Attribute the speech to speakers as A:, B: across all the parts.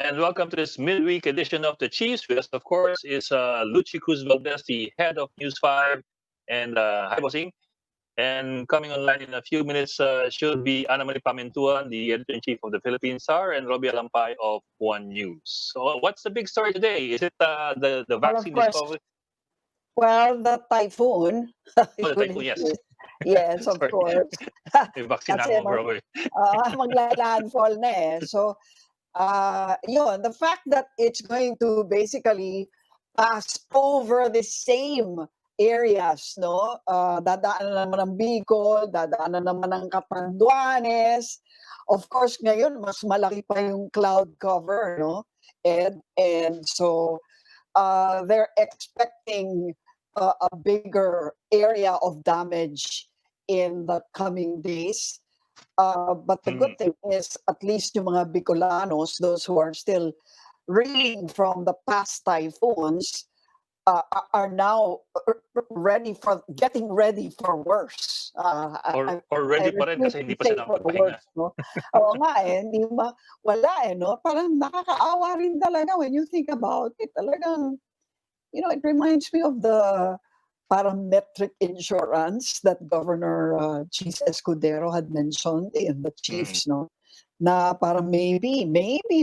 A: and welcome to this midweek edition of the Chiefs. With us, of course, is Luchi Cruz Valdez, the head of News 5, and hi, Bossing. And coming online in a few minutes should be Ana Marie Pamintuan, the editor-in-chief of the Philippine Star, and Robbie Alampay of One News. So what's the big story today? Is it the
B: Well, of
A: vaccine
B: course,
A: discovery?
B: the typhoon.
A: Oh, the typhoon, yes.
B: Yes, of
A: Sorry.
B: course.
A: May vaccine
B: Kasi
A: hangover ako eh.
B: magla-landfall na eh. So, yun, the fact that it's going to basically pass over the same areas, no? Dadaanan naman ng Bicol, dadaanan naman ng Catanduanes. Of course, ngayon, mas malaki pa yung cloud cover, no? And so, they're expecting a bigger area of damage in the coming days. But the good thing is, at least yung mga Bicolanos, those who are still reeling from the past typhoons, are now getting ready for worse.
A: Or ready pa rin kasi hindi pa sila nakapahinga.
B: No? Oo nga eh, hindi wala eh, no? Parang nakakaawa rin talaga when you think about it. Talagang, it reminds me of the parametric insurance that Governor Cheese Escudero had mentioned in the Chiefs, no? Na parang maybe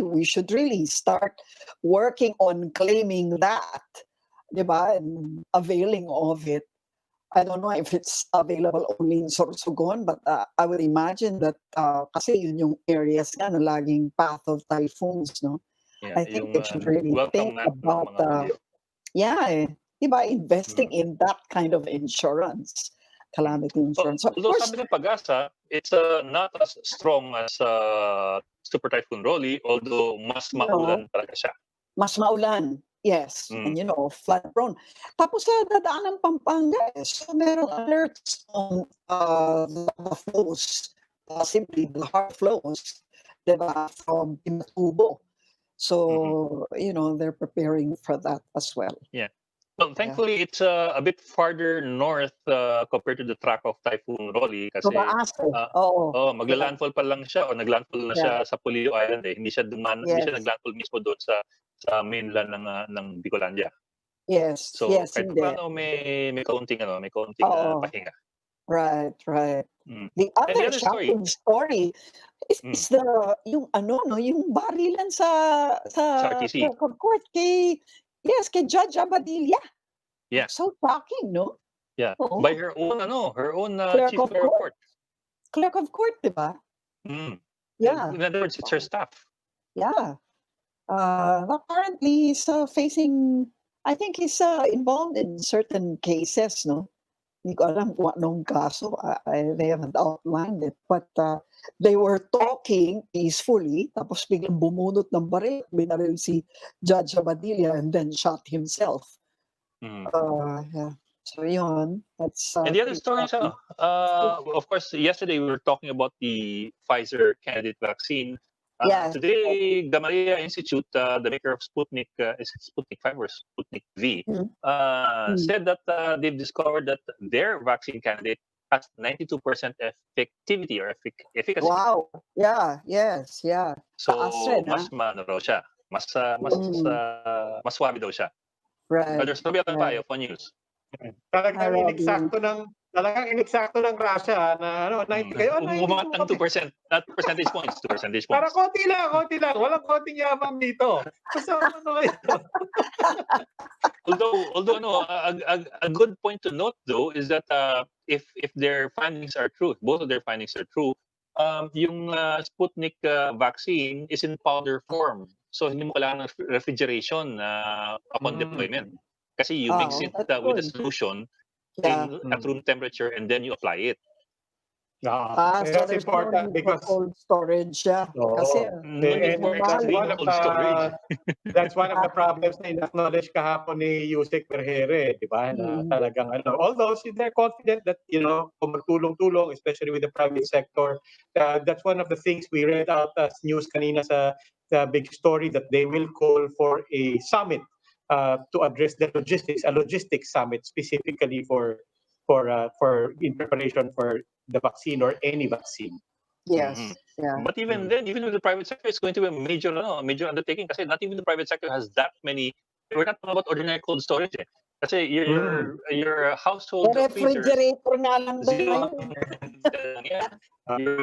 B: we should really start working on claiming that, diba? And availing of it. I don't know if it's available only in Sorsogon, but I would imagine that kasi yun yung areas nga na laging path of typhoons, no?
A: Yeah,
B: I think they should really think about diba, investing in that kind of insurance, calamity insurance. So,
A: although sabi ng Pag-asa, it's not as strong as Super Typhoon Rolly, although mas maulan talaga siya.
B: Mas maulan, yes. And flood prone. Tapos sa dadaan ng Pampanga, so merong alerts on the flows, possibly the hard flows, diba, from Pinatubo. So, they're preparing for that as well.
A: Yeah. Well, thankfully, it's a bit farther north compared to the track of Typhoon Rolly kasi magla-landfall pa lang siya o naglandfall na siya sa Polillo Island eh. Hindi siya naglandfall mismo doon sa mainland ng Bicolandia.
B: Yes.
A: So kahit paano may kaunting pahinga.
B: Right. The other shocking story is yung barilan sa
A: RTC.
B: Of course, kay Judge Abadilla.
A: Yeah.
B: So shocking, no?
A: Yeah. By her own chief of court.
B: Clerk of court, diba? Yeah.
A: In other words, it's her staff.
B: Yeah. Apparently he's facing, I think he's involved in certain cases, no? Hindi ko alam kung anong kaso. They haven't outlined it. But they were talking peacefully, tapos biglang bumunot ng baril, binaril si Judge Abadilla and then shot himself. Yeah. So yun, that's...
A: and the other story, of course, yesterday we were talking about the Pfizer candidate vaccine. Today, Gamaleya Institute, the maker of Sputnik, is it Sputnik 5 or Sputnik V, said that they've discovered that their vaccine candidate has 92% effectivity or efficacy.
B: Wow! Yeah, yes, yeah.
A: So, mas raw siya. Mas swabe daw siya.
B: Right.
A: There's no Alampay of One News.
C: Talagang iniksakto ng Russia na 90 kayo.
A: Umangat ng 2%, not percentage points, 2 percentage points.
C: Para konti lang. Walang konting yabang dito.
A: Although a good point to note though is that if their findings are true, both of their findings are true, yung Sputnik vaccine is in powder form. So hindi mo kailangan ng refrigeration upon deployment. Kasi you mix it with a solution at room temperature and then you apply it.
B: So
C: that's important because
B: cold storage. Kasi
C: that's one of the problems na in-acknowledge kahapon ni Yusek Berhere, di ba? Na talagang although they're confident that kung magtulong-tulong, especially with the private sector, that's one of the things we read out as news kanina sa big story that they will call for a summit to address the logistics, a logistics summit specifically for in preparation for the vaccine or any vaccine.
B: Yes. Yeah.
A: But even then, even with the private sector, it's going to be a major, major undertaking. Kasi not even the private sector has that many. We're not talking about ordinary cold storage. Eh. Kasi your household
B: The
A: freezers,
B: refrigerator nga lang daw
A: zero
B: ngayon.
A: lang yan. Your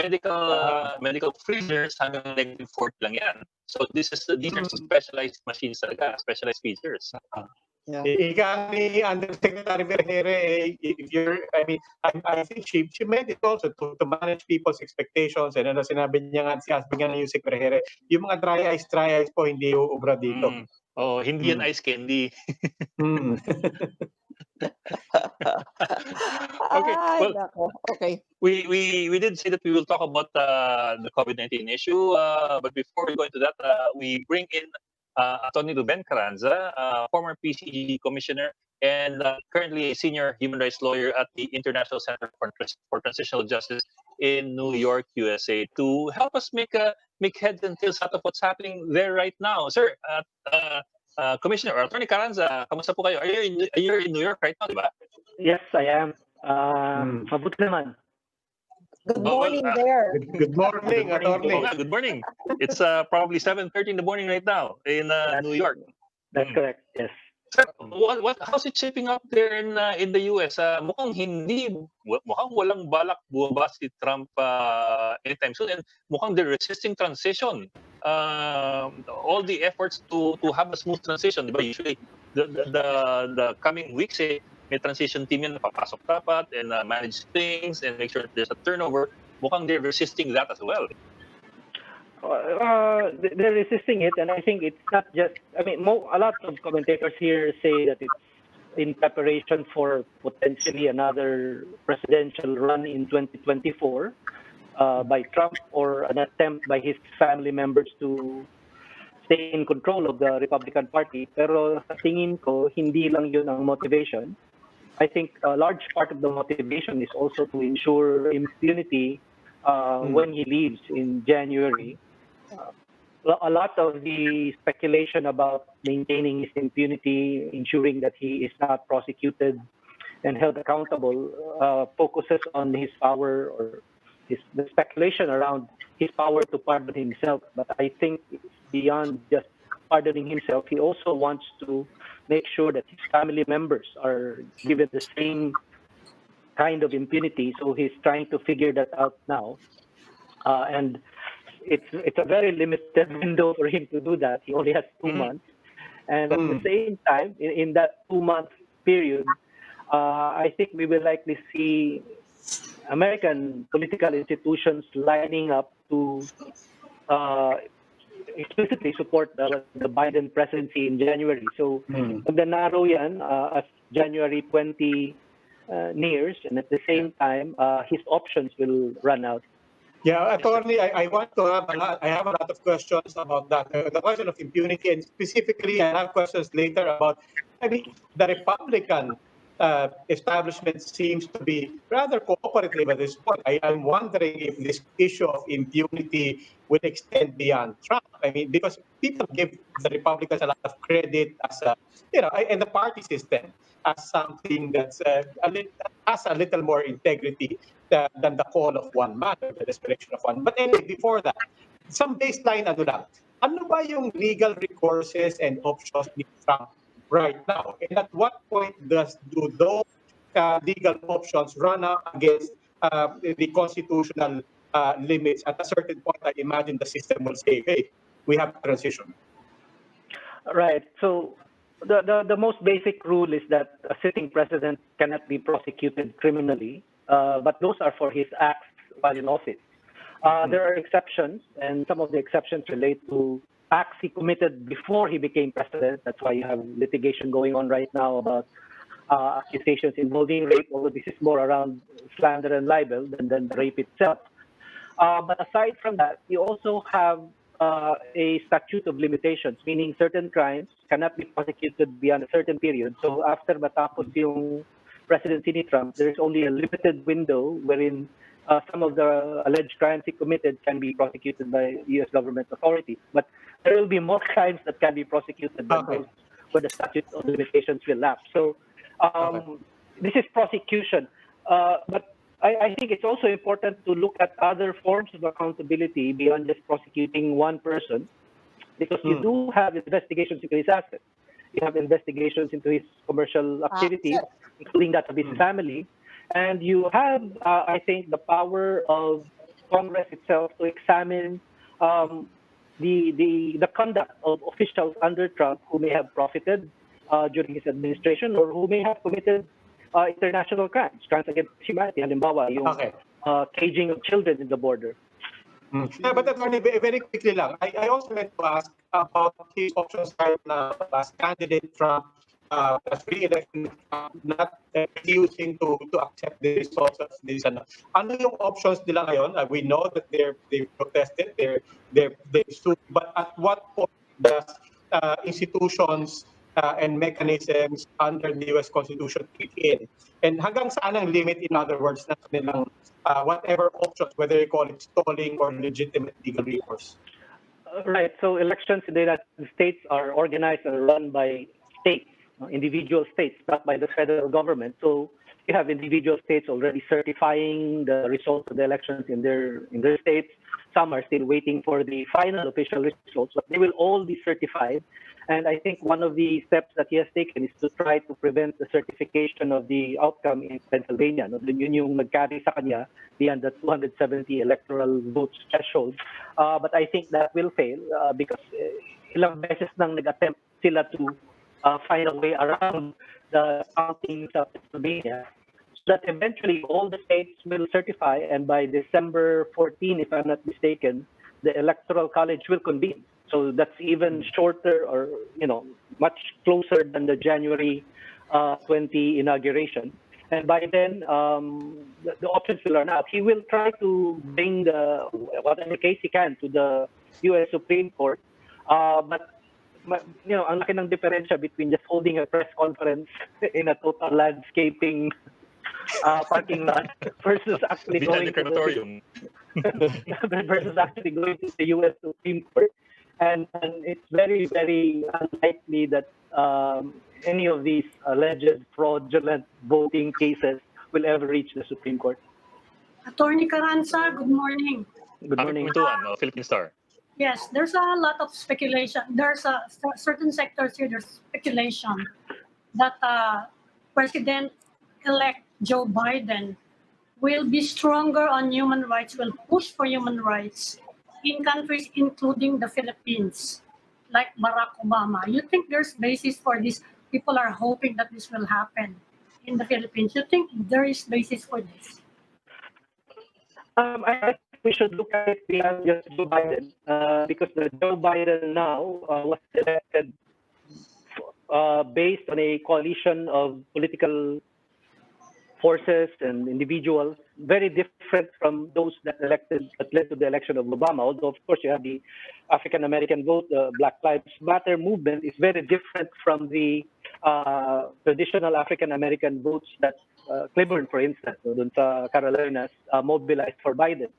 A: medical freezers hanggang -40 lang yan. So these are specialized machines talaga, specialized freezers.
B: Yeah.
C: Ika ni Undersecretary Vergere, if you're, I mean, I think she meant it also to manage people's expectations. And ano sinabi niya nga, sabi nga ni Yusek Vergere, yung mga dry ice po hindi uubra dito.
A: Oh, hindi yan ice candy. Okay, well,
B: okay.
A: We did say that we will talk about the COVID-19 issue, but before we go into that, we bring in Attorney Ruben Carranza, former PCG commissioner and currently a senior human rights lawyer at the International Center for Transitional Justice in New York, USA, to help us make heads and tails out of what's happening there right now. Sir, Commissioner or Attorney Carranza, kamusta po kayo? You're in New York right now, di ba?
D: Yes, I am. Mabuti naman.
B: Good morning there.
C: Good morning, Attorney.
A: Good morning. It's probably 7:30 in the morning right now in New York.
D: That's correct. Yes.
A: Sir, how's it shaping up there in the US? Mukhang walang balak bumaba si Trump anytime soon, and mukhang they're resisting transition. All the efforts to have a smooth transition, diba? Usually the coming weeks may transition team yan na papasok dapat and manage things and make sure that there's a turnover. Mukhang they're resisting that as well.
D: They're resisting it, and I think it's not just. I mean, a lot of commentators here say that it's in preparation for potentially another presidential run in 2024 by Trump, or an attempt by his family members to stay in control of the Republican Party. Pero sa tingin ko, hindi lang yun ang motivation. I think a large part of the motivation is also to ensure impunity when he leaves in January. A lot of the speculation about maintaining his impunity, ensuring that he is not prosecuted and held accountable, focuses on his power, or the speculation around his power to pardon himself. But I think it's beyond just pardoning himself. He also wants to make sure that his family members are given the same kind of impunity. So he's trying to figure that out now. And it's a very limited window for him to do that. He only has 2 months. And at the same time, in that 2-month period, I think we will likely see American political institutions lining up to explicitly support the Biden presidency in January. So, magdanaro yan as January 20 nears, and at the same time, his options will run out.
C: Yeah, Attorney, I want to have I have a lot of questions about that. The question of impunity, and specifically, I have questions later about, I mean, the Republican establishment seems to be rather cooperative at this point. I am wondering if this issue of impunity will extend beyond Trump. I mean, because people give the Republicans a lot of credit as and the party system as something that's has a little more integrity than the call of one man or the desperation of one. But anyway, before that, some baseline lang. Ano ba yung legal recourses and options ni Trump right now? And at what point do those legal options run up against the constitutional limits? At a certain point, I imagine the system will say, hey, we have to transition.
D: Right. So the most basic rule is that a sitting president cannot be prosecuted criminally, but those are for his acts while in office. There are exceptions, and some of the exceptions relate to acts he committed before he became president. That's why you have litigation going on right now about accusations involving rape, although this is more around slander and libel than the rape itself. But aside from that, you also have a statute of limitations, meaning certain crimes cannot be prosecuted beyond a certain period. So after matapos yung presidency ni Trump, there's only a limited window wherein some of the alleged crimes he committed can be prosecuted by U.S. government authorities. But there will be more crimes that can be prosecuted than those where the statute of limitations will lapse. So this is prosecution. But I think it's also important to look at other forms of accountability beyond just prosecuting one person, because you do have investigations into his assets. You have investigations into his commercial activities, including that of his family. And you have, I think, the power of Congress itself to examine the conduct of officials under Trump who may have profited during his administration, or who may have committed international crimes against humanity. Halimbawa, yung caging of children in the border.
C: Yeah, but attorney, very quickly lang, I also like to ask about his options right now as candidate Trump, as re-election, not refusing to accept the results of this. Ano yung options nila ngayon? We know that they protested, they sued, but at what point does institutions and mechanisms under the U.S. Constitution kick in? And hanggang saan ang limit, in other words, na kanilang whatever options, whether you call it stalling or legitimate legal recourse?
D: Right. So elections in the United States are organized and run by states, individual states, not by the federal government. So you have individual states already certifying the results of the elections in their states. Some are still waiting for the final official results, but they will all be certified. And I think one of the steps that he has taken is to try to prevent the certification of the outcome in Pennsylvania. No? Yun yung nag-carry sa kanya beyond the 270 electoral votes threshold. But I think that will fail because ilang beses nang nag-attempt sila to find a way around the counting sa Pennsylvania, so that eventually all the states will certify, and by December 14, if I'm not mistaken, the Electoral College will convene. So that's even shorter, or much closer than the January 20 inauguration. And by then, the options will run out. He will try to bring whatever case he can to the U.S. Supreme Court, but ang laki ng diferensya between just holding a press conference in a total landscaping parking lot versus actually going to the U.S. Supreme Court. And it's very, very unlikely that any of these alleged fraudulent voting cases will ever reach the Supreme Court.
E: Attorney Carranza, good morning.
D: Good morning.
A: Philippine Star.
E: Yes, there's a lot of speculation. There's certain sectors here, there's speculation that President-elect Joe Biden will be stronger on human rights, will push for human rights in countries including the Philippines, like Barack Obama. You think there's basis for this? People are hoping that this will happen in the Philippines. You think there is basis for this?
D: I think we should look at it beyond just Joe Biden, because the Joe Biden now was elected based on a coalition of political forces and individuals, very different from those that led to the election of Obama. Although, of course, you have the African American vote, the Black Lives Matter movement is very different from the traditional African American votes that Claiborne, for instance, dun sa Carolinas, mobilized for Biden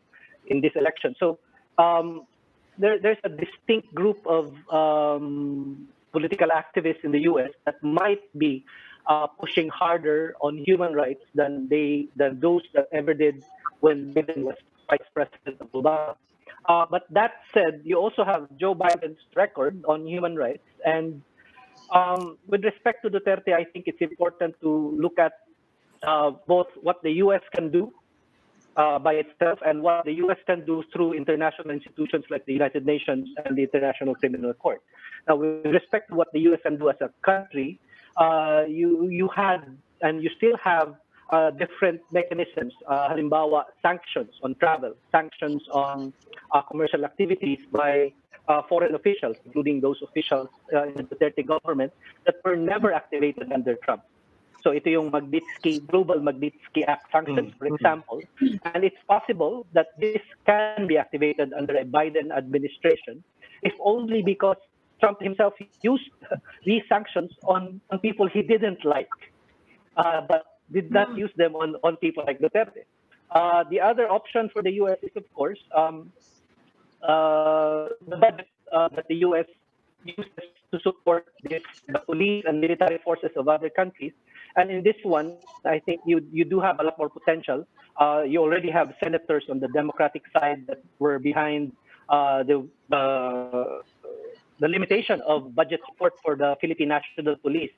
D: in this election. So there's a distinct group of political activists in the U.S. that might be pushing harder on human rights than those that ever did when Biden was vice president of Obama. But that said, you also have Joe Biden's record on human rights. And with respect to Duterte, I think it's important to look at both what the U.S. can do by itself and what the U.S. can do through international institutions like the United Nations and the International Criminal Court. Now, with respect to what the U.S. can do as a country, you had and you still have different mechanisms. Halimbawa, sanctions on travel, sanctions on commercial activities by foreign officials, including those officials in the Duterte government that were never activated under Trump. So ito yung Global Magnitsky Act sanctions, for example. And it's possible that this can be activated under a Biden administration, if only because Trump himself used these sanctions on people he didn't like, but did not use them on people like Duterte. The other option for the U.S. is, of course, the budget that the U.S. uses to support the police and military forces of other countries. And in this one, I think you do have a lot more potential. You already have senators on the Democratic side that were behind the limitation of budget support for the Philippine National Police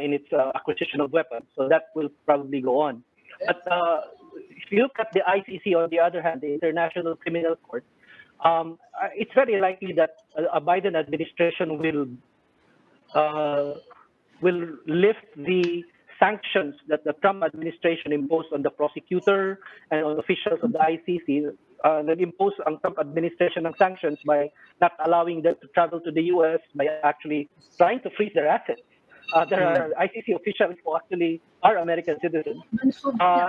D: in its acquisition of weapons. So that will probably go on. But if you look at the ICC, on the other hand, the International Criminal Court, it's very likely that a Biden administration will lift the sanctions that the Trump administration imposed on the prosecutor and on officials of the ICC. Nag-impose ang Trump administration ng sanctions by not allowing them to travel to the US, by actually trying to freeze their assets. There are ICC officials who actually are American citizens.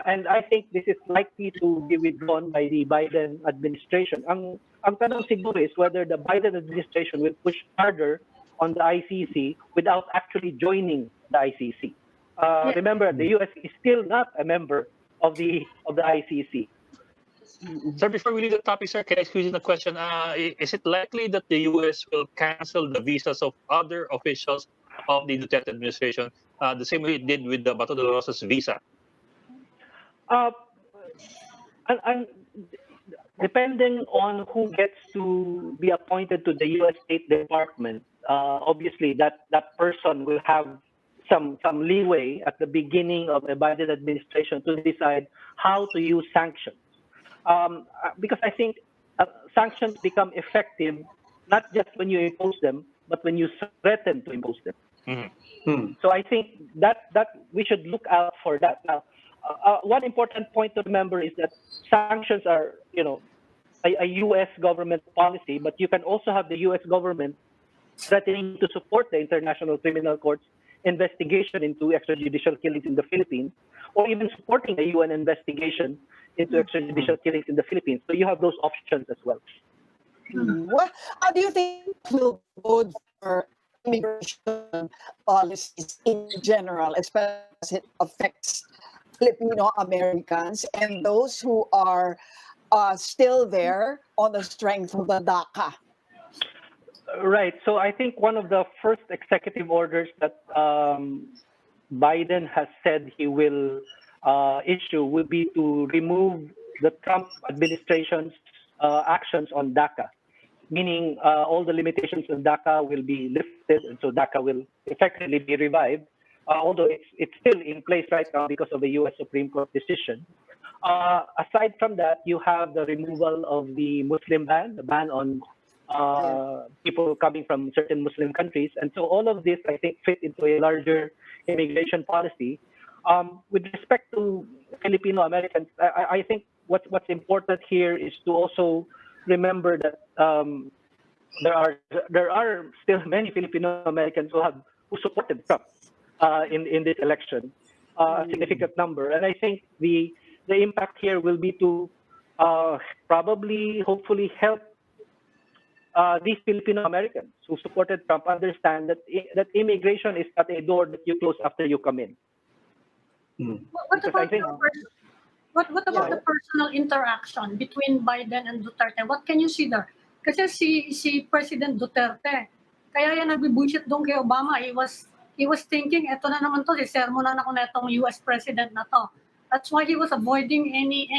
D: And I think this is likely to be withdrawn by the Biden administration. Ang tanong siguro is whether the Biden administration will push harder on the ICC without actually joining the ICC. Remember, the US is still not a member of the ICC.
A: Sir, before we leave the topic, sir, can I squeeze in a question? Is it likely that the US will cancel the visas of other officials of the Duterte administration, the same way it did with the Bato de la Rosa's visa?
D: And depending on who gets to be appointed to the U.S. State Department, obviously that person will have some leeway at the beginning of a Biden administration to decide how to use sanctions. Because I think sanctions become effective not just when you impose them, but when you threaten to impose them. So I think that we should look out for that. Now, one important point to remember is that sanctions are, a U.S. government policy, but you can also have the U.S. government threatening to support the International Criminal Court's investigation into extrajudicial killings in the Philippines, or even supporting a UN investigation into extrajudicial killings in the Philippines. So you have those options as well.
B: How do you think will go for immigration policies in general, especially as it affects Filipino Americans and those who are still there on the strength of the DACA?
D: Right. So I think one of the first executive orders that Biden has said he will issue would be to remove the Trump administration's actions on DACA, meaning all the limitations on DACA will be lifted, and so DACA will effectively be revived, although it's still in place right now because of the U.S. Supreme Court decision. Aside from that, you have the removal of the Muslim ban, the ban on people coming from certain Muslim countries. And so all of this, I think, fit into a larger immigration policy. With respect to Filipino Americans, I think what's important here is to also remember that there are still many Filipino Americans who supported Trump in this election, a significant number. And I think the impact here will be to hopefully help these Filipino Americans who supported Trump understand that immigration is not a door that you close after you come in.
E: What about the personal interaction between Biden and Duterte? What can you see there? Kasi si President Duterte, kaya yan nagbibullshit doon kay Obama. He was thinking, eto na naman to, sermonan ako na itong US President na to. That's why he was avoiding any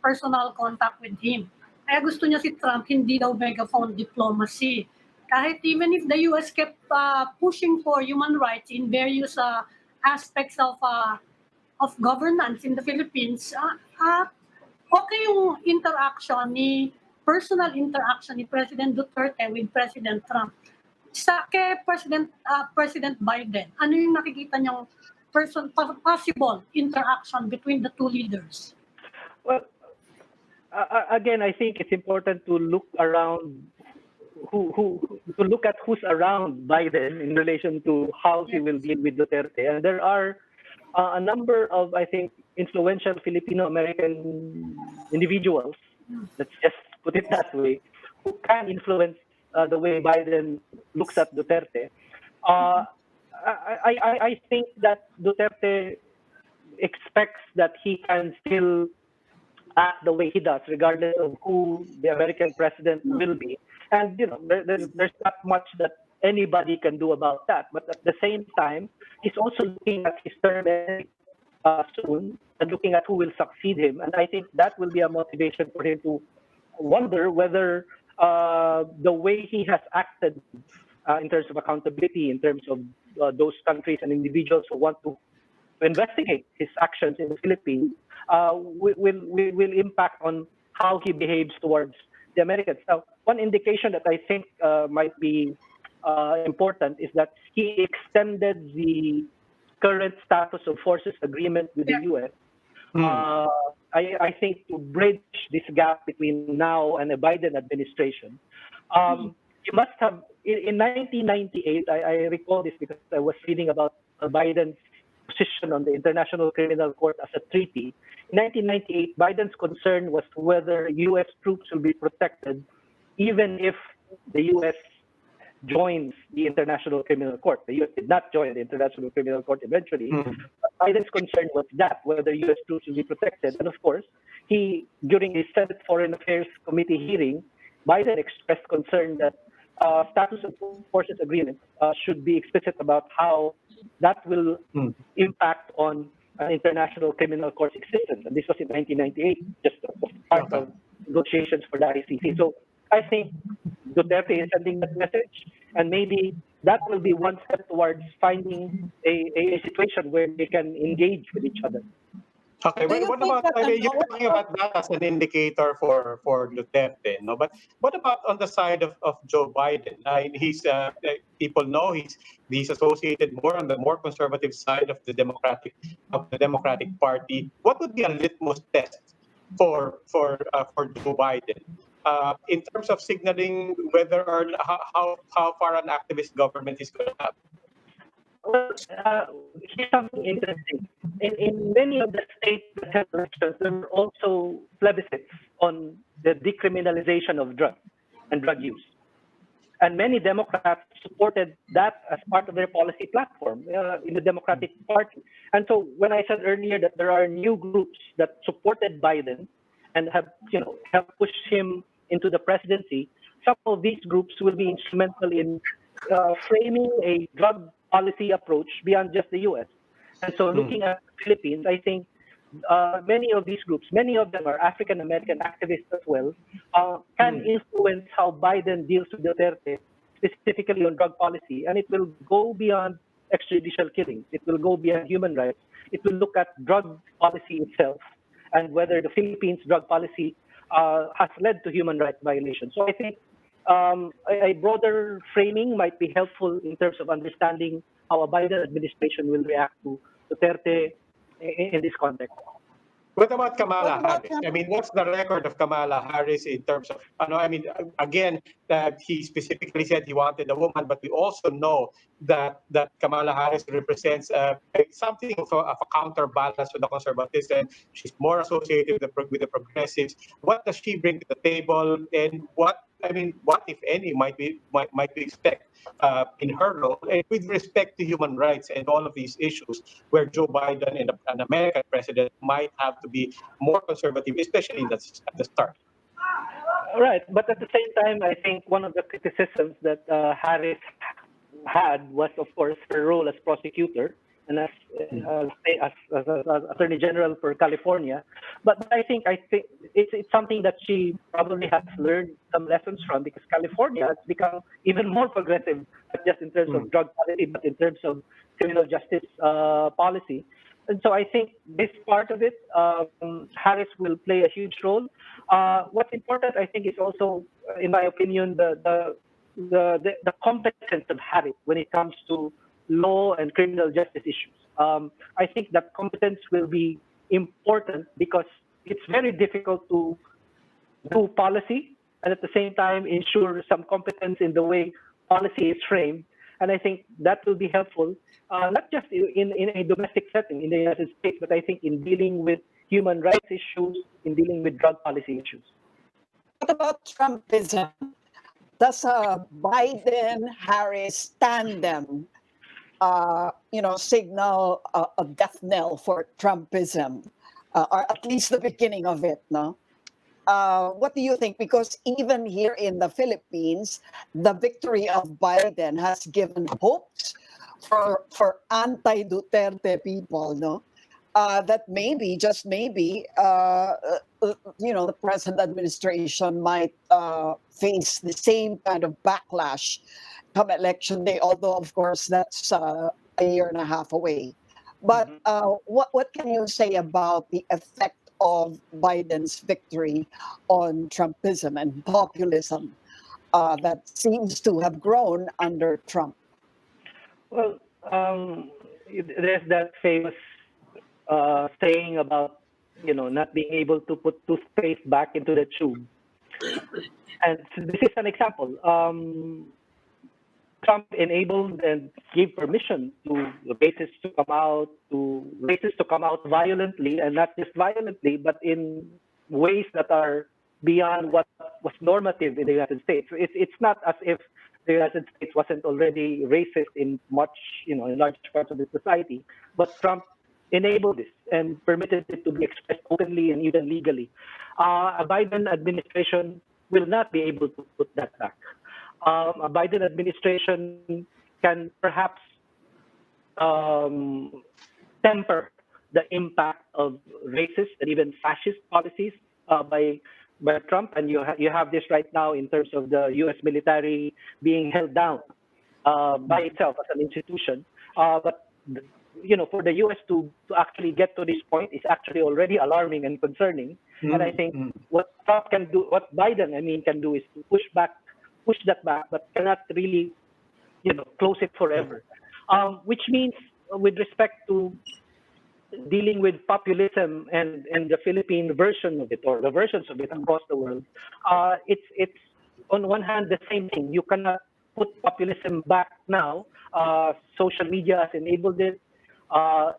E: personal contact with him. Kaya gusto niya si Trump, hindi daw megaphone diplomacy. Kahit even if the US kept pushing for human rights in various aspects of governance in the Philippines, okay yung personal interaction ni President Duterte with President Trump. Kay President Biden, ano yung nakikita niyang possible interaction between the two leaders?
D: Well, again, I think it's important to look around to look at who's around Biden in relation to how he will deal with Duterte. And there are a number of, I think, influential Filipino-American individuals, let's just put it that way, who can influence the way Biden looks at Duterte. I think that Duterte expects that he can still act the way he does, regardless of who the American president will be. And there's not much that anybody can do about that. But at the same time, he's also looking at his term soon and looking at who will succeed him. And I think that will be a motivation for him to wonder whether the way he has acted in terms of accountability, in terms of those countries and individuals who want to investigate his actions in the Philippines, will impact on how he behaves towards the Americans. Now, one indication that I think might be important is that he extended the current status of forces agreement with the U.S. I think to bridge this gap between now and the Biden administration. You must have, in 1998, I recall this because I was reading about Biden's position on the International Criminal Court as a treaty. In 1998, Biden's concern was whether U.S. troops will be protected even if the U.S. joins the International Criminal Court. The U.S. did not join the International Criminal Court eventually. But Biden's concern was that, whether U.S. troops will be protected. And of course, during his Senate Foreign Affairs Committee hearing, Biden expressed concern that status of forces agreement should be explicit about how that will impact on an International Criminal Court existence. And this was in 1998, just as part of negotiations for the ICC. So I think Duterte is sending that message, and maybe that will be one step towards finding a situation where they can engage with each other.
C: Okay, well, what about, I mean, you're talking about that as an indicator for Duterte, no? But what about on the side of Joe Biden? He's people know he's associated more on the more conservative side of the Democratic Party. What would be a litmus test for Joe Biden in terms of signaling whether or how far an activist government is going to have?
D: Well, here's something interesting. In many of the states that have elections, there were also plebiscites on the decriminalization of drugs and drug use. And many Democrats supported that as part of their policy platform in the Democratic Party. And so when I said earlier that there are new groups that supported Biden and have pushed him into the presidency, some of these groups will be instrumental in framing a drug policy approach beyond just the U.S. And so looking at the Philippines, I think many of these groups, many of them are African-American activists as well, can influence how Biden deals with Duterte, specifically on drug policy. And it will go beyond extrajudicial killings. It will go beyond human rights. It will look at drug policy itself and whether the Philippines' drug policy has led to human rights violations. So I think a broader framing might be helpful in terms of understanding how a Biden administration will react to Duterte in this context.
C: What about Kamala Harris? I mean, what's the record of Kamala Harris in terms of, again, that he specifically said he wanted a woman, but we also know that Kamala Harris represents something of a counterbalance to the conservatives, and she's more associated with the progressives. What does she bring to the table, and what if any might we expect in her role, and with respect to human rights and all of these issues where Joe Biden and an American president might have to be more conservative, especially at the start?
D: Right, but at the same time, I think one of the criticisms that Harris had was, of course, her role as prosecutor and as Attorney General for California. But I think it's something that she probably has learned some lessons from, because California has become even more progressive, not just in terms of drug policy, but in terms of criminal justice policy. And so I think this part of it, Harris will play a huge role. What's important, I think, is also, in my opinion, the competence of Harris when it comes to law and criminal justice issues. I think that competence will be important because it's very difficult to do policy and at the same time ensure some competence in the way policy is framed. And I think that will be helpful, not just in a domestic setting in the United States, but I think in dealing with human rights issues, in dealing with drug policy issues.
B: What about Trumpism? Does a Biden-Harris tandem signal a death knell for Trumpism, or at least the beginning of it, no? what do you think? Because even here in the Philippines, the victory of Biden has given hopes for anti-Duterte people, no? That maybe, just maybe, the present administration might face the same kind of backlash come election day, although, of course, that's a year and a half away. But what can you say about the effect of Biden's victory on Trumpism and populism that seems to have grown under Trump?
D: Well, there's that famous saying about, not being able to put toothpaste back into the tube. And this is an example. Trump enabled and gave permission to racists to come out violently, and not just violently, but in ways that are beyond what was normative in the United States. It's not as if the United States wasn't already racist in large parts of the society, but Trump enabled this and permitted it to be expressed openly and even legally. A Biden administration will not be able to put that back. A Biden administration can perhaps temper the impact of racist and even fascist policies by Trump, and you have this right now in terms of the U.S. military being held down by itself as an institution. But for the U.S. to actually get to this point is actually already alarming and concerning. And I think what Trump can do, what Biden can do, is to push that back, but cannot really close it forever. Which means, with respect to dealing with populism and the Philippine version of it, or the versions of it across the world, it's on one hand the same thing. You cannot put populism back now. Social media has enabled it.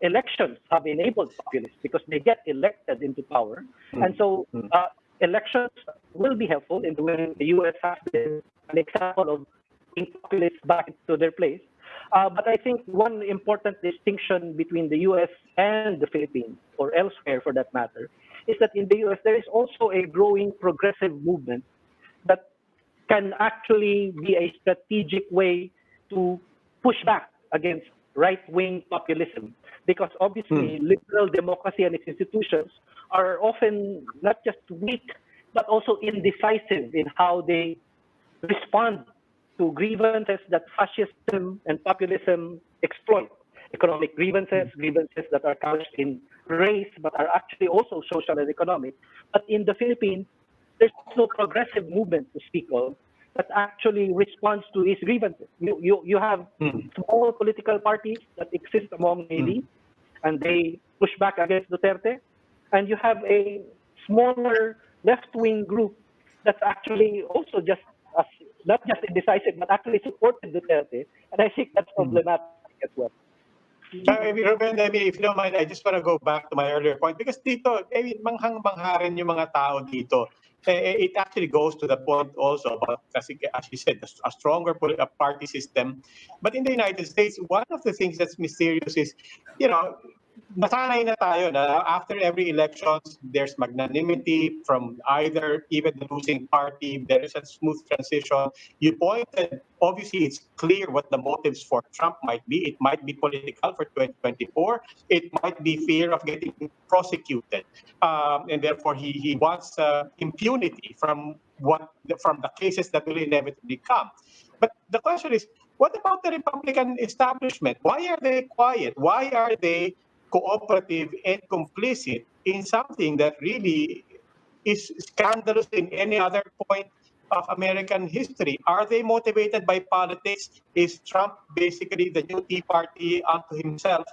D: Elections have enabled populists because they get elected into power, and so elections will be helpful in the way the U.S. has been an example of putting populists back into their place. But I think one important distinction between the U.S. and the Philippines, or elsewhere for that matter, is that in the U.S. there is also a growing progressive movement that can actually be a strategic way to push back against right-wing populism. Because obviously liberal democracy and its institutions are often not just weak, but also indecisive in how they respond to grievances that fascism and populism exploit. Economic grievances that are couched in race, but are actually also social and economic. But in the Philippines, there's no progressive movement to speak of that actually responds to these grievances. You have small political parties that exist among elites, and they push back against Duterte. And you have a smaller left-wing group that's actually also not just indecisive, but actually supported Duterte. And I think that's problematic as well.
C: Ruben, if you don't mind, I just want to go back to my earlier point, because dito, manghang-mangha rin yung mga tao dito. It actually goes to the point also about, as you said, a stronger party system. But in the United States, one of the things that's mysterious is, nasanay na tayo na after every election, there's magnanimity from either, even the losing party. There is a smooth transition. You pointed, obviously, it's clear what the motives for Trump might be. It might be political for 2024. It might be fear of getting prosecuted. And therefore, he wants impunity from the cases that will inevitably come. But the question is, what about the Republican establishment? Why are they quiet? Why are they cooperative and complicit in something that really is scandalous in any other point of American history? Are they motivated by politics? Is Trump basically the new Tea Party unto himself?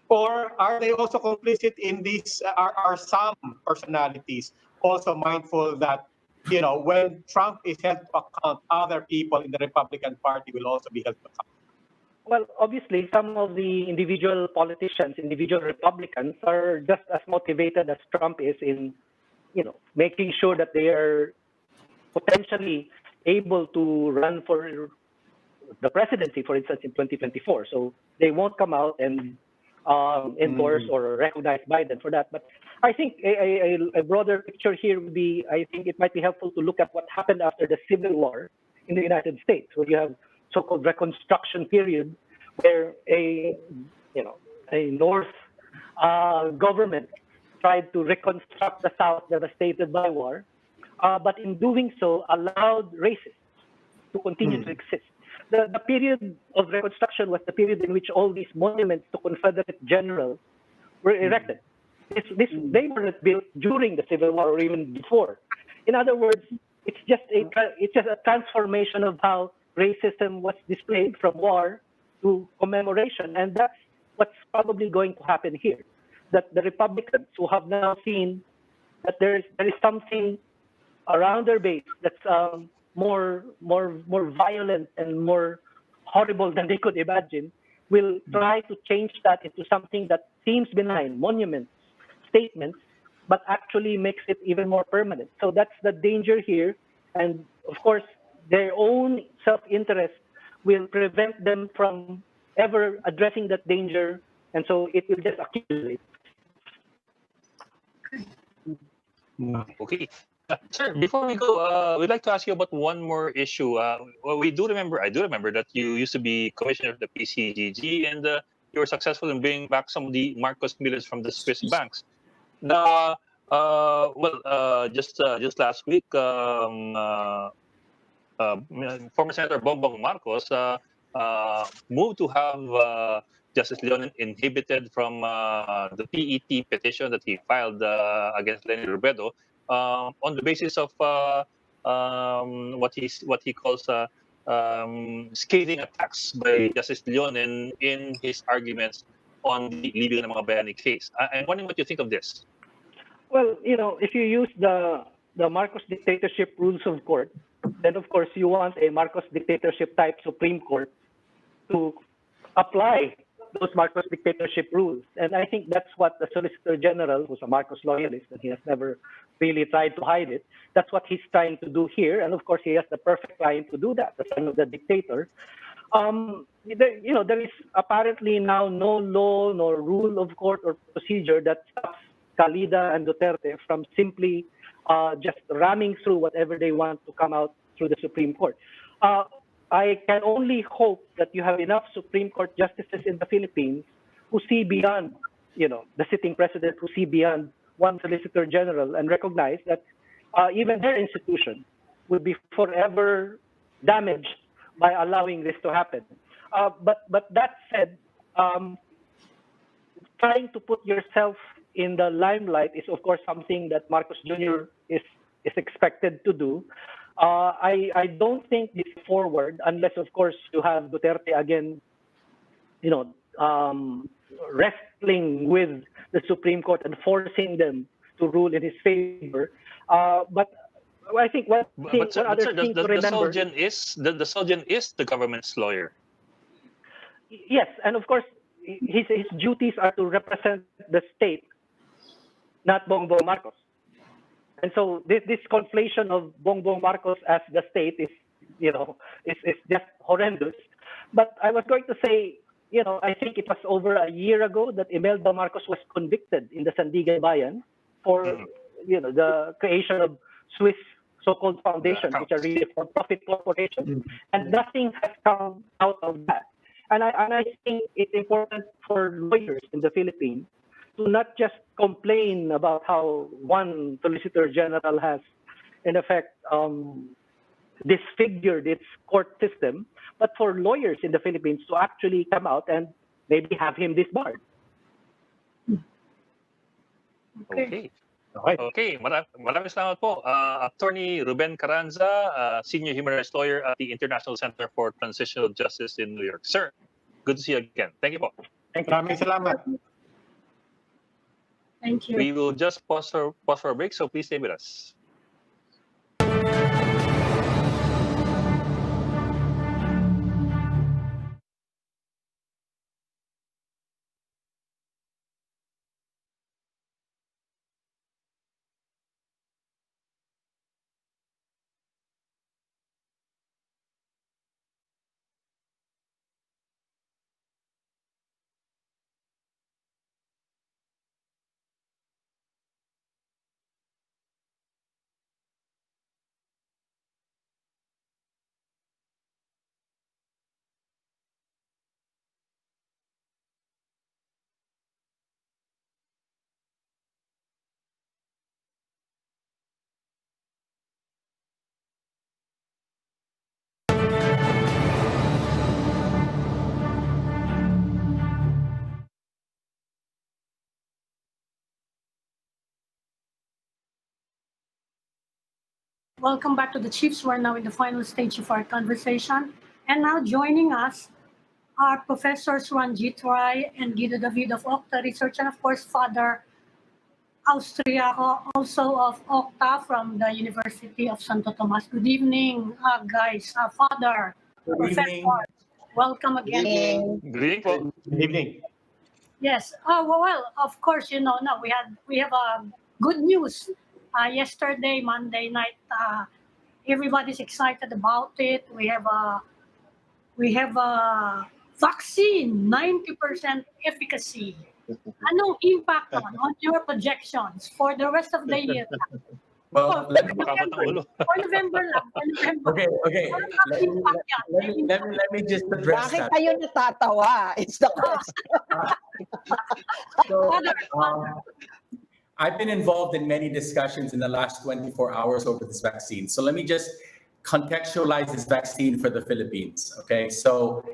C: Or are they also complicit in this? Are some personalities also mindful that, when Trump is held to account, other people in the Republican Party will also be held to account?
D: Well, obviously, some of the individual politicians, individual Republicans, are just as motivated as Trump is in, making sure that they are potentially able to run for the presidency, for instance, in 2024. So they won't come out and endorse or recognize Biden for that. But I think a broader picture here would be, I think it might be helpful to look at what happened after the Civil War in the United States, where you have so-called Reconstruction period, where a North government tried to reconstruct the South devastated by war, but in doing so allowed racists to continue to exist. The period of Reconstruction was the period in which all these monuments to Confederate generals were erected. They weren't built during the Civil War or even before. In other words, it's just a transformation of how racism was displayed from war to commemoration, and that's what's probably going to happen here. That the Republicans who have now seen that there is something around their base that's more violent and more horrible than they could imagine, will try to change that into something that seems benign, monuments, statements, but actually makes it even more permanent. So that's the danger here. And of course, their own self-interest will prevent them from ever addressing that danger. And so it will just accumulate.
A: Okay. Sir, before we go, we'd like to ask you about one more issue. Well, I do remember that you used to be commissioner of the PCGG, and you were successful in bringing back some of the Marcos millions from the Swiss banks. Now, just last week, former Senator Bongbong Marcos moved to have Justice Leon inhibited from the PET petition that he filed against Lenny Robredo on the basis of what he calls scathing attacks by Justice Leon in his arguments on the Libyan ng mga Bayani case. I'm wondering what you think of this.
D: Well, if you use the Marcos dictatorship rules of court, then of course you want a Marcos dictatorship type Supreme Court to apply those Marcos dictatorship rules. And I think that's what the Solicitor General, who's a Marcos loyalist, and he has never really tried to hide it, that's what he's trying to do here. And of course, he has the perfect client to do that, the son of the dictator. There is apparently now no law nor rule of court or procedure that stops Calida and Duterte from simply just ramming through whatever they want to come out through the Supreme Court. I can only hope that you have enough Supreme Court justices in the Philippines who see beyond, the sitting president, who see beyond one Solicitor General and recognize that even their institution would be forever damaged by allowing this to happen. But that said, trying to put yourself in the limelight is, of course, something that Marcos Jr. is expected to do. I don't think this forward, unless, of course, you have Duterte again, wrestling with the Supreme Court and forcing them to rule in his favor. But I think one other thing to remember.
A: The Soldier is the government's lawyer.
D: Yes, and of course, his duties are to represent the state, not Bongbong Marcos. And so this conflation of Bongbong Marcos as the state is just horrendous. But I was going to say, I think it was over a year ago that Imelda Marcos was convicted in the Sandigan Bayan for, the creation of Swiss so-called foundations, which are really for-profit corporations, and nothing has come out of that. And I think it's important for lawyers in the Philippines to not just complain about how one Solicitor General has, in effect, disfigured its court system, but for lawyers in the Philippines to actually come out and maybe have him disbarred.
A: Okay. Okay, maraming salamat po. Attorney Ruben Carranza, Senior Human Rights Lawyer at the International Center for Transitional Justice in New York. Sir, good to see you again. Thank you po.
C: Maraming salamat.
E: Thank you.
A: We will just pause for a break, so please stay with us.
E: Welcome back to the Chiefs. We're now in the final stage of our conversation. And now joining us are Professors Ranjit Rye and Guido of OCTA Research, and of course, Father Austriaco, also of OCTA from the University of Santo Tomas. Good evening, guys. Father, Professor, welcome again.
A: Good evening po.
C: Good evening.
E: Yes. Well, of course, now we have good news. Yesterday, Monday night, everybody's excited about it. We have a vaccine, 90% efficacy. Anong impact on your projections for the rest of the year?
C: Well,
E: For November lang.
F: Okay. Let me just address
B: Bakit
F: that.
B: kayo natatawa? It's the question.
F: So, I've been involved in many discussions in the last 24 hours over this vaccine. So let me just contextualize this vaccine for the Philippines. Okay, so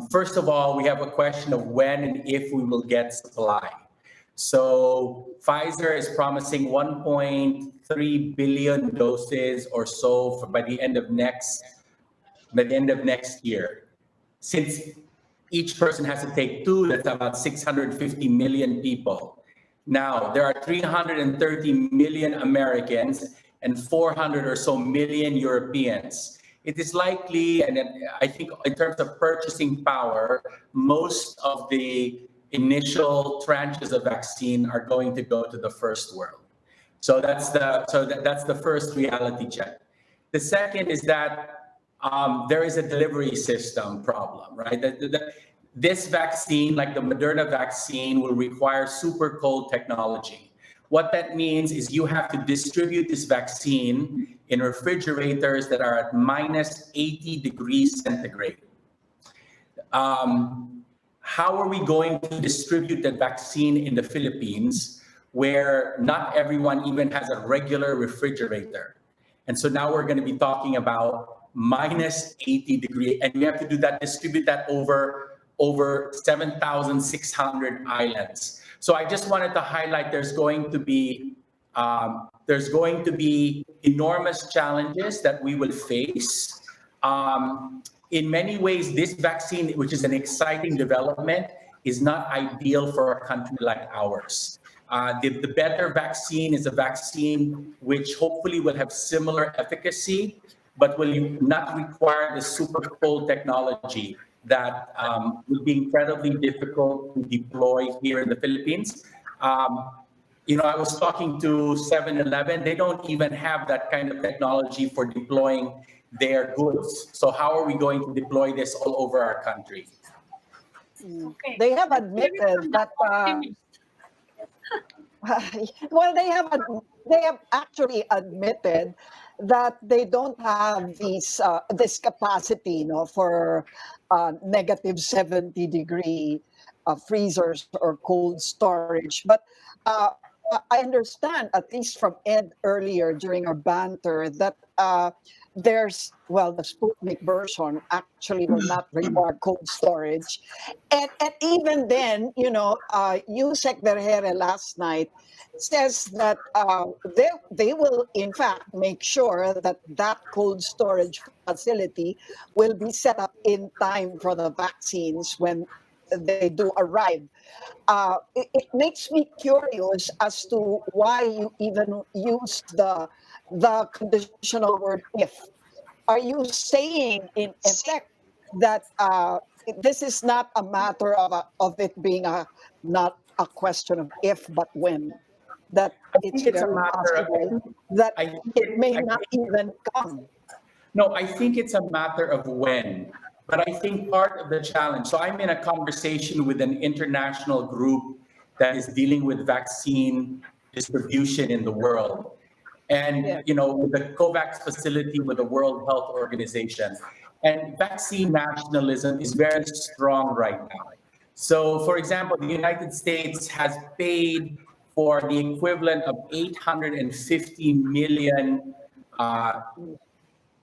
F: first of all, we have a question of when and if we will get supply. So Pfizer is promising 1.3 billion doses or so by the end of next year. Since each person has to take 2, that's about 650 million people. Now, there are 330 million Americans and 400 or so million Europeans. It is likely, and I think in terms of purchasing power, most of the initial tranches of vaccine are going to go to the first world. So that's the first reality check. The second is that there is a delivery system problem, right? This vaccine, like the Moderna vaccine, will require super cold technology. What that means is you have to distribute this vaccine in refrigerators that are at minus 80 degrees centigrade. How are we going to distribute the vaccine in the Philippines where not everyone even has a regular refrigerator? And so now we're going to be talking about minus 80 degree, and we have to distribute that over 7,600 islands. So I just wanted to highlight there's going to be enormous challenges that we will face. In many ways, this vaccine, which is an exciting development, is not ideal for a country like ours. The better vaccine is a vaccine which hopefully will have similar efficacy, but will not require the super cold technology that would be incredibly difficult to deploy here in the Philippines. I was talking to 7-Eleven. They don't even have that kind of technology for deploying their goods. So how are we going to deploy this all over our country?
E: Okay.
B: They have admitted that. Well, they have actually admitted that they don't have this capacity, for negative 70 degree freezers or cold storage. But I understand, at least from Ed earlier during our banter, that the Sputnik version actually will not require cold storage. And even then, Yusek Vergere last night says that they will, in fact, make sure that cold storage facility will be set up in time for the vaccines when they do arrive. It makes me curious as to why you even used the conditional word if. Are you saying in effect that this is not a matter of it being not a question of if but when? That it's very possible that it may not even come.
F: No, I think it's a matter of when. But I think part of the challenge, so I'm in a conversation with an international group that is dealing with vaccine distribution in the world. And, with the COVAX facility with the World Health Organization. And vaccine nationalism is very strong right now. So, for example, the United States has paid for the equivalent of 850 million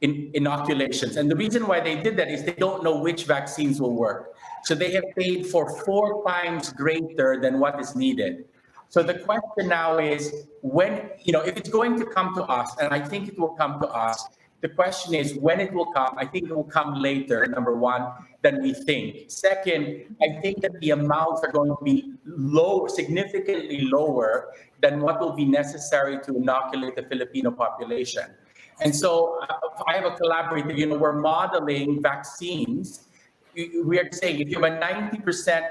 F: inoculations. And the reason why they did that is they don't know which vaccines will work. So they have paid for 4 times greater than what is needed. So the question now is when, if it's going to come to us, and I think it will come to us, the question is when it will come. I think it will come later, number one, than we think. Second, I think that the amounts are going to be low, significantly lower than what will be necessary to inoculate the Filipino population. And so I have a collaborator, we're modeling vaccines. We are saying if you have a 90%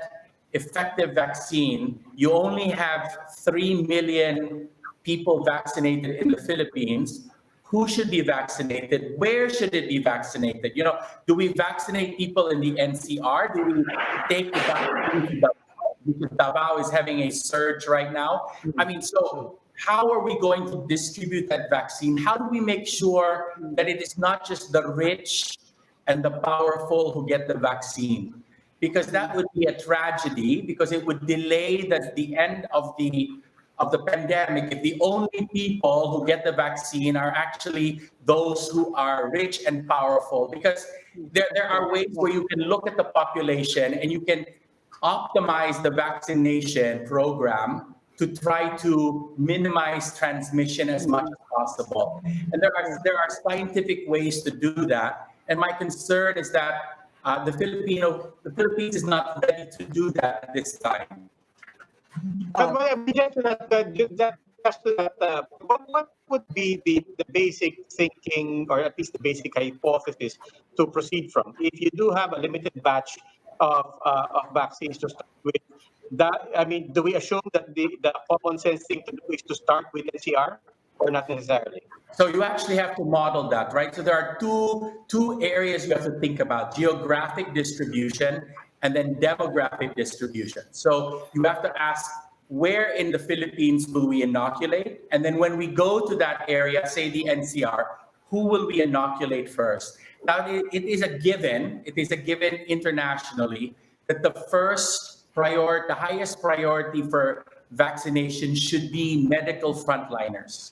F: effective vaccine, you only have 3 million people vaccinated in the Philippines. Who should be vaccinated? Where should it be vaccinated? Do we vaccinate people in the NCR? Do we take the vaccine to Davao? Because Davao is having a surge right now. So how are we going to distribute that vaccine? How do we make sure that it is not just the rich and the powerful who get the vaccine? Because that would be a tragedy, because it would delay the end of the pandemic if the only people who get the vaccine are actually those who are rich and powerful. Because there are ways where you can look at the population and you can optimize the vaccination program to try to minimize transmission as much as possible. And there are scientific ways to do that. And my concern is that the Philippines is not ready to do that at this time.
C: But what would be the basic thinking, or at least the basic hypothesis to proceed from? If you do have a limited batch of vaccines to start with, do we assume that the common sense thing to do is to start with NCR, or not necessarily?
F: So you actually have to model that, right? So there are two areas you have to think about: geographic distribution and then demographic distribution. So you have to ask, where in the Philippines will we inoculate? And then when we go to that area, say the NCR, who will we inoculate first? Now, it is a given internationally that the highest priority for vaccination should be medical frontliners.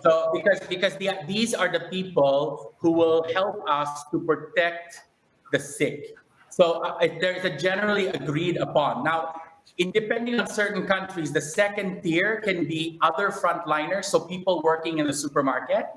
F: So because these are the people who will help us to protect the sick. So there's a generally agreed upon. Now, depending on certain countries, the second tier can be other frontliners, so people working in the supermarket.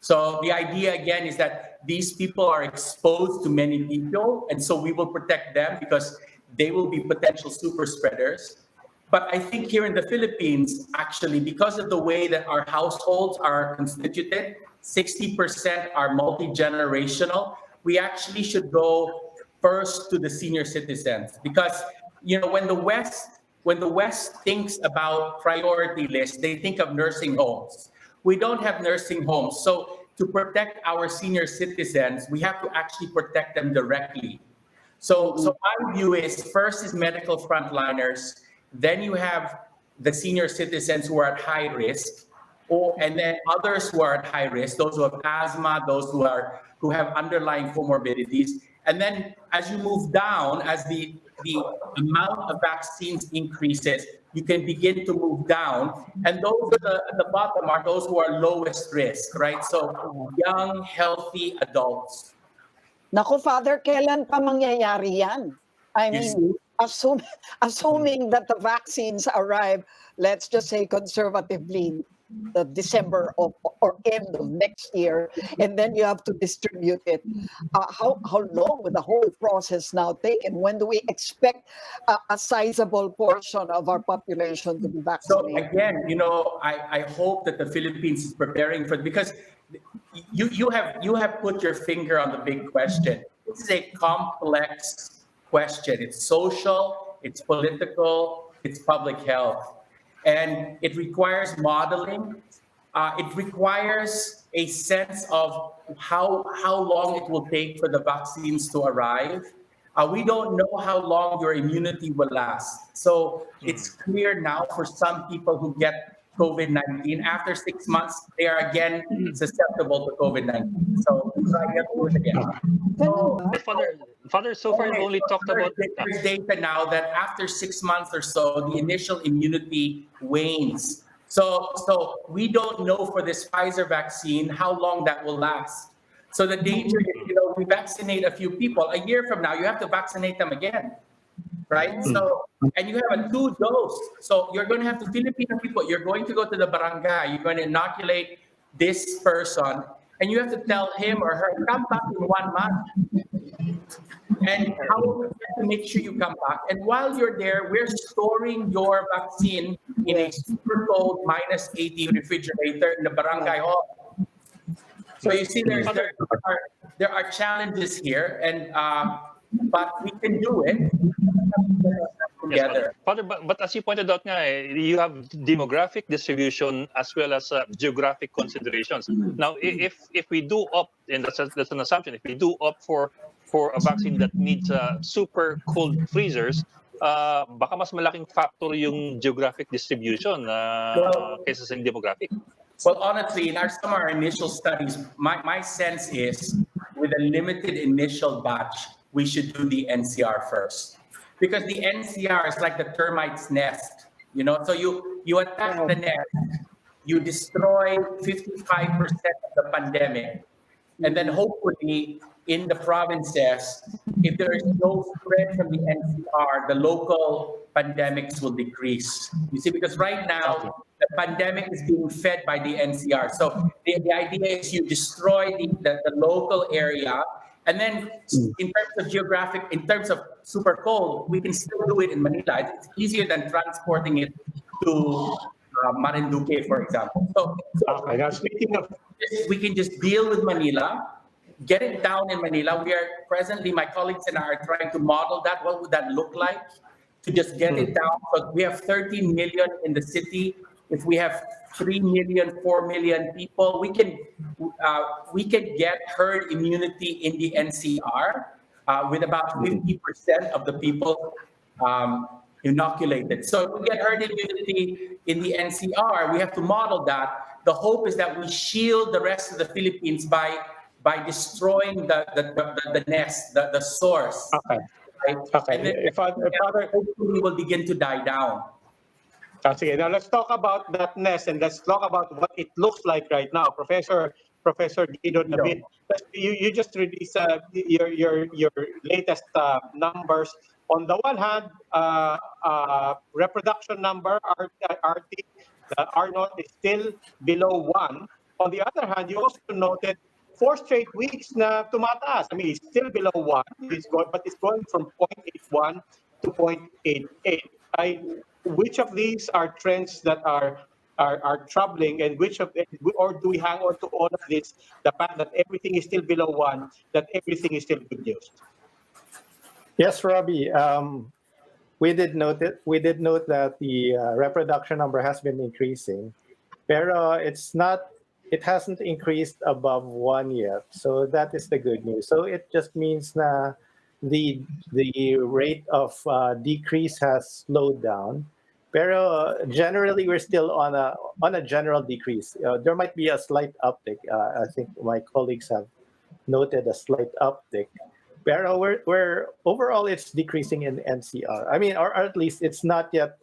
F: So the idea again is that these people are exposed to many people, and so we will protect them because they will be potential super spreaders. But I think here in the Philippines, actually, because of the way that our households are constituted, 60% are multi-generational, we actually should go first to the senior citizens. Because when the West thinks about priority lists, they think of nursing homes. We don't have nursing homes. So to protect our senior citizens, we have to actually protect them directly. So my view is first is medical frontliners, then you have the senior citizens who are at high risk, and then others who are at high risk, those who have asthma, those who have underlying comorbidities. And then as you move down, as the amount of vaccines increases, you can begin to move down. And those at the bottom are those who are lowest risk, right? So young, healthy adults.
B: Naku, Father, kailan pa mangyayari yan? I mean, assuming that the vaccines arrive, let's just say conservatively, the December or end of next year, and then you have to distribute it. How long will the whole process now take, and when do we expect a sizable portion of our population to be vaccinated?
F: So again, I hope that the Philippines is preparing for it, because you have put your finger on the big question. This is a complex question. It's social, it's political, it's public health. And it requires modeling. It requires a sense of how long it will take for the vaccines to arrive. We don't know how long your immunity will last. So it's clear now for some people who get COVID-19, after 6 months, they are again susceptible to COVID-19. So I get to do it again.
A: Father, so far you've only talked about...
F: There's data now that after 6 months or so, the initial immunity wanes. So we don't know for this Pfizer vaccine how long that will last. So the danger is, we vaccinate a few people. A year from now, you have to vaccinate them again. right? So, and you have a 2-dose. So you're going to have to Filipino people, you're going to go to the barangay, you're going to inoculate this person, and you have to tell him or her, come back in 1 month. And how you have to make sure you come back. And while you're there, we're storing your vaccine in a super cold -80 refrigerator in the barangay hall. So you see, there are challenges here, and but we can do it together.
A: Yes, Father, but as you pointed out, you have demographic distribution as well as geographic considerations. Now, if we do opt, and that's an assumption, if we do opt for a vaccine that needs super cold freezers, baka mas malaking factor yung geographic distribution kaysa sa demographic.
F: Well, honestly, in some of our initial studies, my sense is with a limited initial batch, we should do the NCR first. Because the NCR is like the termite's nest, so you attack the nest, you destroy 55% of the pandemic, and then hopefully in the provinces, if there is no spread from the NCR, the local pandemics will decrease. You see, because right now, the pandemic is being fed by the NCR. So the idea is you destroy the local area, and then in terms of geographic, in terms of super cold, we can still do it in Manila. It's easier than transporting it to Marinduque, for example. So
C: speaking of,
F: we can just deal with Manila, get it down in Manila. We are presently, my colleagues and I are trying to model that. What would that look like to just get it down? So we have 13 million in the city. If we have 3 million, 4 million people, we can get herd immunity in the NCR with about 50% of the people inoculated. So if we get herd immunity in the NCR, we have to model that. The hope is that we shield the rest of the Philippines by destroying the nest, the source.
C: Okay.
F: Right?
C: Okay.
F: And then
C: Father,
F: hopefully will begin to die down.
C: Okay, now let's talk about that nest and let's talk about what it looks like right now. Professor Guido, David, you just released your latest numbers. On the one hand, reproduction number, RT, R0 is still below 1. On the other hand, you also noted 4 straight weeks na tumataas. I mean, it's still below 1, but it's going from 0.81 to 0.88. Which of these are trends that are troubling, and or do we hang on to all of this, the fact that everything is still below 1, that everything is still good news?
G: Yes, Robbie. We did note that the reproduction number has been increasing, pero it hasn't increased above 1 yet. So that is the good news. So it just means that the rate of decrease has slowed down. Pero generally, we're still on a general decrease. There might be a slight uptick. I think my colleagues have noted a slight uptick. Pero we're overall, it's decreasing in NCR. I mean, or at least it's not yet.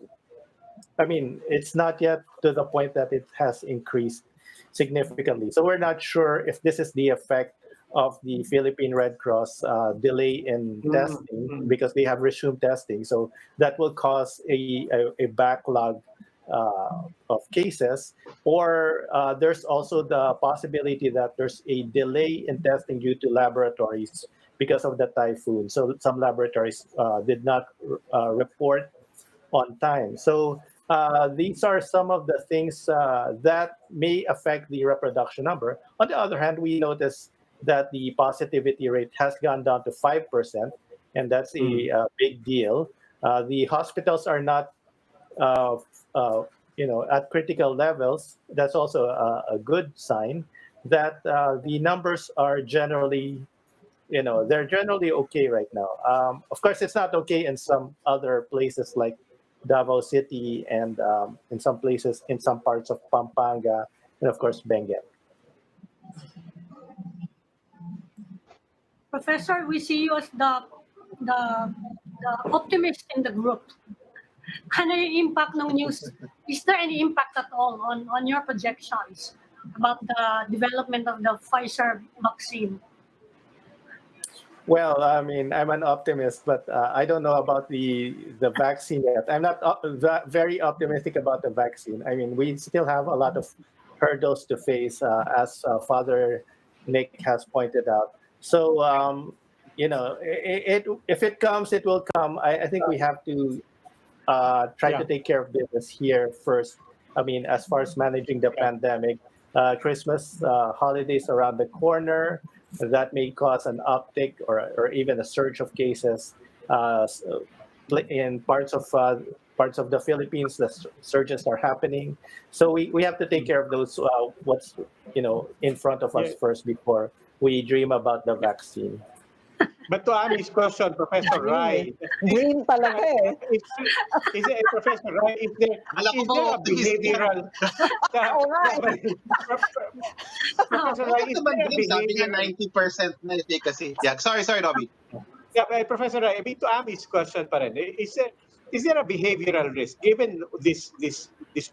G: I mean, it's not yet to the point that it has increased significantly. So we're not sure if this is the effect of the Philippine Red Cross delay in testing, because they have resumed testing. So that will cause a backlog of cases. Or there's also the possibility that there's a delay in testing due to laboratories because of the typhoon. So some laboratories did not report on time. So these are some of the things that may affect the reproduction number. On the other hand, we notice that the positivity rate has gone down to 5%, and that's a big deal. The hospitals are not, at critical levels. That's also a good sign that the numbers are generally, they're generally okay right now. Of course, it's not okay in some other places like Davao City and in some places, in some parts of Pampanga, and of course, Benguet.
E: Professor, we see you as the optimist in the group. Ano yung impact ng news? Is there any impact at all on your projections about the development of the Pfizer vaccine?
G: Well, I mean, I'm an optimist, but I don't know about the vaccine yet. I'm not very optimistic about the vaccine. I mean, we still have a lot of hurdles to face, as Father Nick has pointed out. So, if it comes, it will come. I think we have to try to
C: Yeah.
G: take care of business here first. I mean, as far as managing the
C: Yeah.
G: pandemic, Christmas holidays around the corner, that may cause an uptick or even a surge of cases in parts of the Philippines. The surges are happening, so we have to take care of those what's in front of us
C: Yeah.
G: first before we dream about the vaccine.
C: But to Ami's question, Professor Rai,
B: Dream talaga eh.
C: is it, Professor Rai,
H: Alam ko
C: is
H: ba
C: there a
H: optimist yan?
C: behavioral...
B: Oo nga eh.
C: Professor Rai,
H: Bakit
C: is
H: naman
C: there a
H: dream? Sabi niya
C: behavior...
H: 90% na efficacy. Yeah, sorry, Robby.
C: Yeah, but Professor Rai, to Ami's question pa rin, is there a behavioral risk given this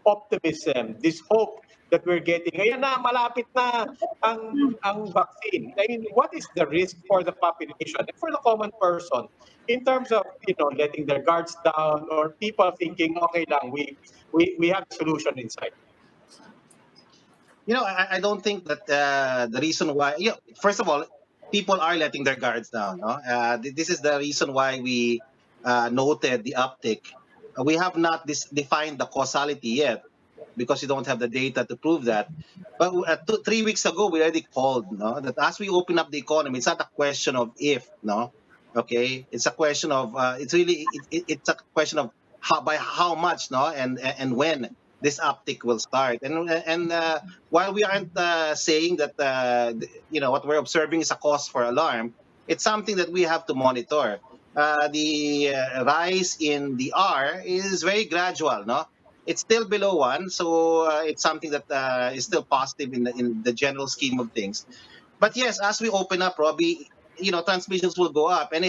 C: optimism, this hope that we're getting? Ngayon na malapit na ang vaccine. I mean, what is the risk for the population and for the common person in terms of letting their guards down or people thinking, okay lang, we have a solution inside?
H: I don't think that the reason why, first of all, people are letting their guards down. No? This is the reason why we noted the uptick. We have not defined the causality yet because we don't have the data to prove that. But 3 weeks ago, we already called that as we open up the economy, it's not a question of if, okay? It's a question of, it's a question of by how much, and when this uptick will start. And while we aren't saying that what we're observing is a cause for alarm, it's something that we have to monitor. The rise in the R is very gradual, no? It's still below 1, so it's something that is still positive in the general scheme of things. But yes, as we open up, Robbie, transmissions will go up, and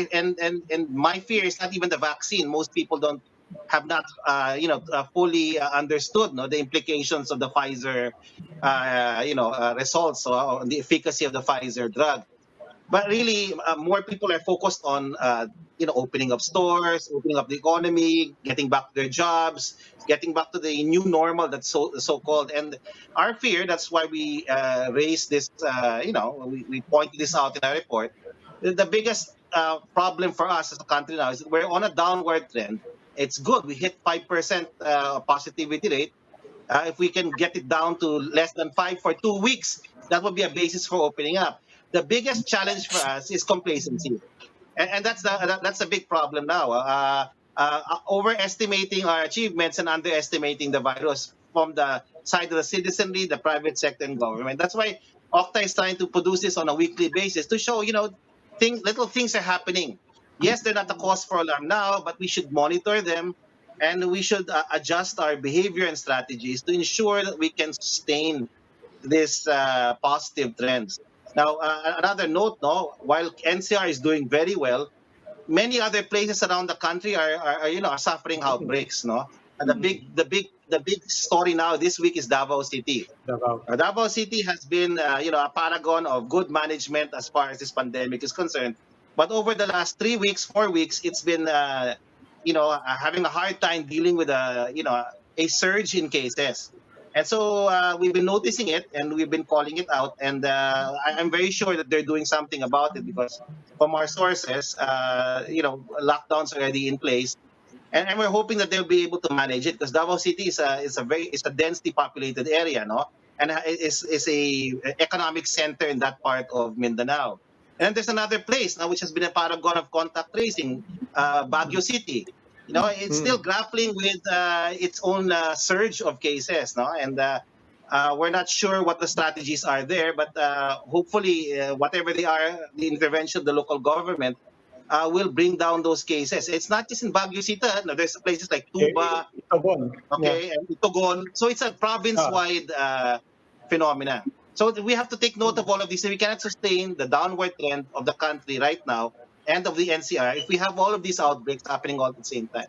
H: my fear is not even the vaccine. Most people have not fully understood the implications of the Pfizer results on the efficacy of the Pfizer drug. But really, more people are focused on opening up stores, opening up the economy, getting back to their jobs, getting back to the new normal that's so called. And our fear, that's why we raised this. We pointed this out in our report. The biggest problem for us as a country now is that we're on a downward trend. It's good. We hit 5% positivity rate. If we can get it down to less than 5 for 2 weeks, that would be a basis for opening up. The biggest challenge for us is complacency, and that's the big problem now. Overestimating our achievements and underestimating the virus from the side of the citizenry, the private sector, and government. That's why OCTA is trying to produce this on a weekly basis to show, little things are happening. Yes, they're not a cause for alarm now, but we should monitor them, and we should adjust our behavior and strategies to ensure that we can sustain this positive trends. Now, another note, while NCR is doing very well, many other places around the country are suffering outbreaks. And the big story now this week is Davao City. Davao City has been a paragon of good management as far as this pandemic is concerned. But over the last 3 weeks, 4 weeks, it's been having a hard time dealing with a surge in cases. And so we've been noticing it, and we've been calling it out. And I'm very sure that they're doing something about it because, from our sources, lockdowns are already in place, and we're hoping that they'll be able to manage it because Davao City is a densely populated area, and is a economic center in that part of Mindanao. And there's another place now which has been a paragon of contact tracing, Baguio City. It's still grappling with its own surge of cases, and we're not sure what the strategies are there, but hopefully, whatever they are, the intervention of the local government will bring down those cases. It's not just in Baguio City. No, there's places like Tuba, okay, and Itogon. So it's a province-wide phenomena. So we have to take note of all of this. We cannot sustain the downward trend of the country right now and of the NCR if we have all of these outbreaks happening all at the same time.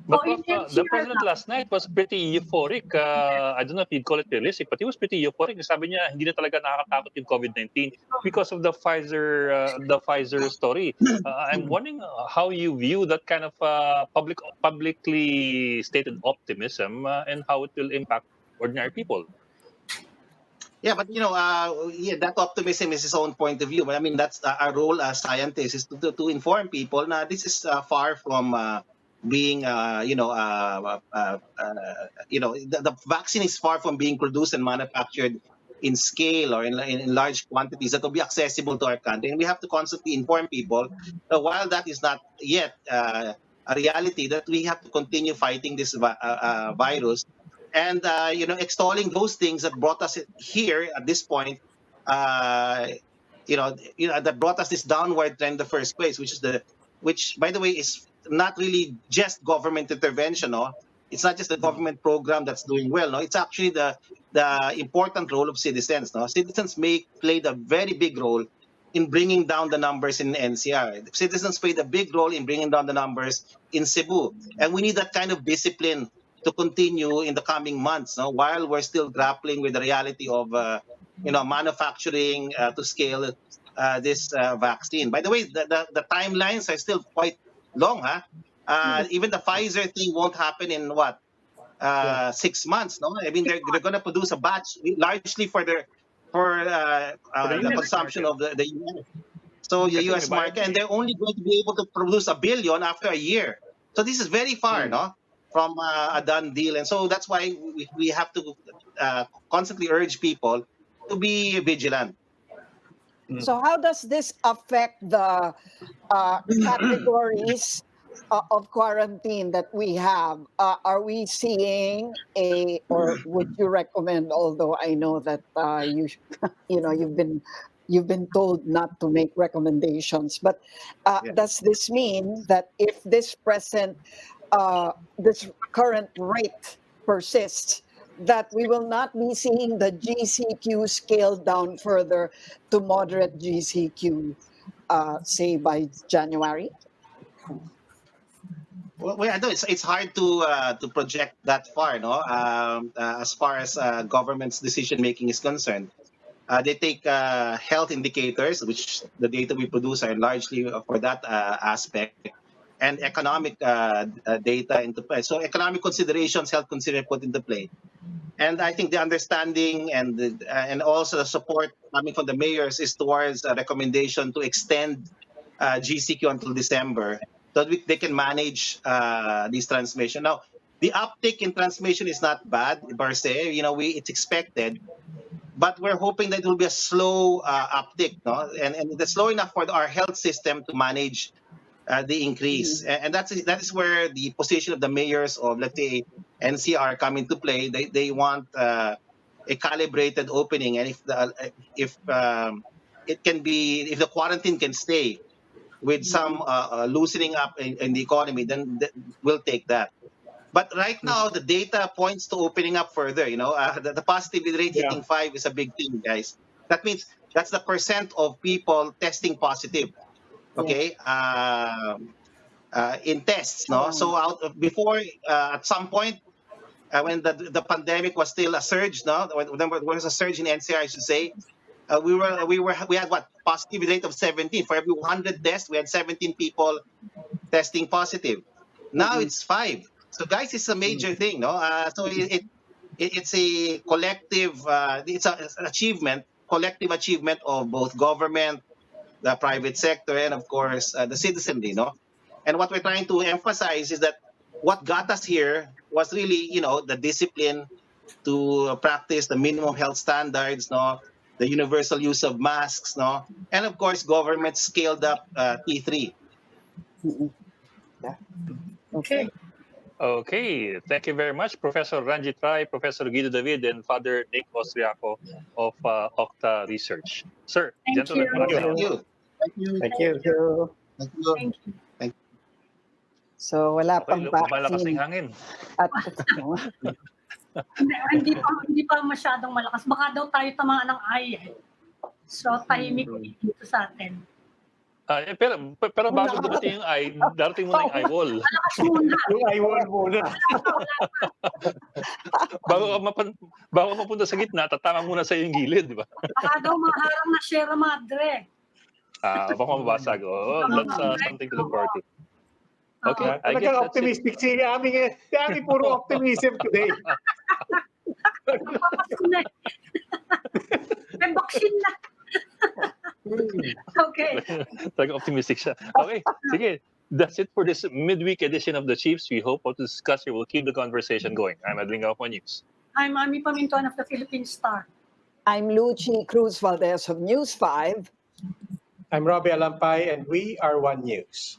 A: But
E: in
A: the
E: NCR
A: president
E: lang.
A: last night was pretty euphoric. I don't know if you'd call it realistic, but he was pretty euphoric. Sabi niya, hindi na talaga nakakatakot yung COVID-19 because of the Pfizer story. I'm wondering how you view that kind of publicly stated optimism and how it will impact ordinary people.
H: Yeah, but yeah, that optimism is his own point of view. But I mean, that's our role as scientists is to inform people. Now, this is far from being, the vaccine is far from being produced and manufactured in scale or in large quantities that will be accessible to our country. And we have to constantly inform people that while that is not yet a reality, that we have to continue fighting this virus and extolling those things that brought us here at this point, that brought us this downward trend in the first place, which by the way is not really just government intervention. No, it's not just the government program that's doing well. No, it's actually the important role of citizens. No, citizens played a very big role in bringing down the numbers in NCR. Citizens played a big role in bringing down the numbers in Cebu, and we need that kind of discipline to continue in the coming months, no? While we're still grappling with the reality of manufacturing to scale this vaccine. By the way, the timelines are still quite long, huh? Even the Pfizer thing won't happen in 6 months, no? I mean, they're going to produce a batch largely for the consumption of the US. So the US market, and they're only going to be able to produce 1 billion after a year. So this is very far, no, from a done deal. And so that's why we have to constantly urge people to be vigilant.
B: So how does this affect the categories of quarantine that we have? Are we seeing or would you recommend? Although I know that you've been told not to make recommendations, but does this mean that if this current rate persists, that we will not be seeing the GCQ scaled down further to moderate GCQ, say by January?
H: Well, I know it's hard to project that far, no. As far as government's decision making is concerned, they take health indicators, which the data we produce are largely for that aspect, and economic data into play. So economic considerations, health considerations put into play. And I think the understanding and also the support coming from the mayors is towards a recommendation to extend GCQ until December, so that they can manage this transmission. Now, the uptick in transmission is not bad per se. It's expected, but we're hoping that it will be a slow uptick, no, and that's slow enough for our health system to manage the increase. And that is where the position of the mayors of, let's say, NCR come into play. They want a calibrated opening, and if the quarantine can stay with some loosening up in the economy, then we'll take that. But right now, the data points to opening up further. The positivity rate hitting 5 is a big thing, guys. That means that's the percent of people testing positive. Okay, in tests, no. So before, at some point, when the pandemic was still a surge, no, when there was a surge in NCR, I should say, we had positivity rate of 17 for every 100 tests. We had 17 people testing positive. Now it's 5. So guys, it's a major thing, no. So it's a collective, it's an achievement, collective achievement of both government, the private sector, and of course the citizenry, no. And what we're trying to emphasize is that what got us here was really, the discipline to practice the minimum health standards, no, the universal use of masks, no, and of course government scaled up T3.
B: Yeah. Okay.
A: Okay, thank you very much, Professor Ranjit Rye, Professor Guido David, and Father Nick Austriaco of OCTA Research. Sir,
E: Thank
A: gentlemen,
E: you.
A: maraming
H: Thank
A: salamat.
H: you. Thank you.
G: Thank you.
H: Thank you.
E: Thank you.
B: So wala
A: Okay,
B: pang
A: malakas
B: vaccine.
A: ng hangin.
B: At
E: Hindi pa masyadong malakas. Baka daw tayo tamaan ng ay. So tahimik ulit dito sa atin.
A: Pero bago dumating yung eye, darating muna yung eye wall.
E: Malakas muna.
C: Yung I-wall muna.
A: Bago ka mapunta sa gitna, tatama muna sa yung gilid, di ba?
E: Baka daw maharang na Sierra Madre.
A: Baka mabasag. Oh, that's something to look forward to. Okay, I guess
C: Talagang
A: that's it.
C: optimistic si aming puro optimism today.
E: Papasko na. May vaccine na. Okay.
A: Talagang optimistic siya. Okay, sige. That's it for this midweek edition of The Chiefs. We hope to discuss it. We'll keep the conversation going. I'm Edwin Gaupo News.
E: I'm Ami Pamintuan of the Philippine Star.
B: I'm Lucy Cruz Valdez of News 5.
C: I'm Robbie Alampay, and we are One News.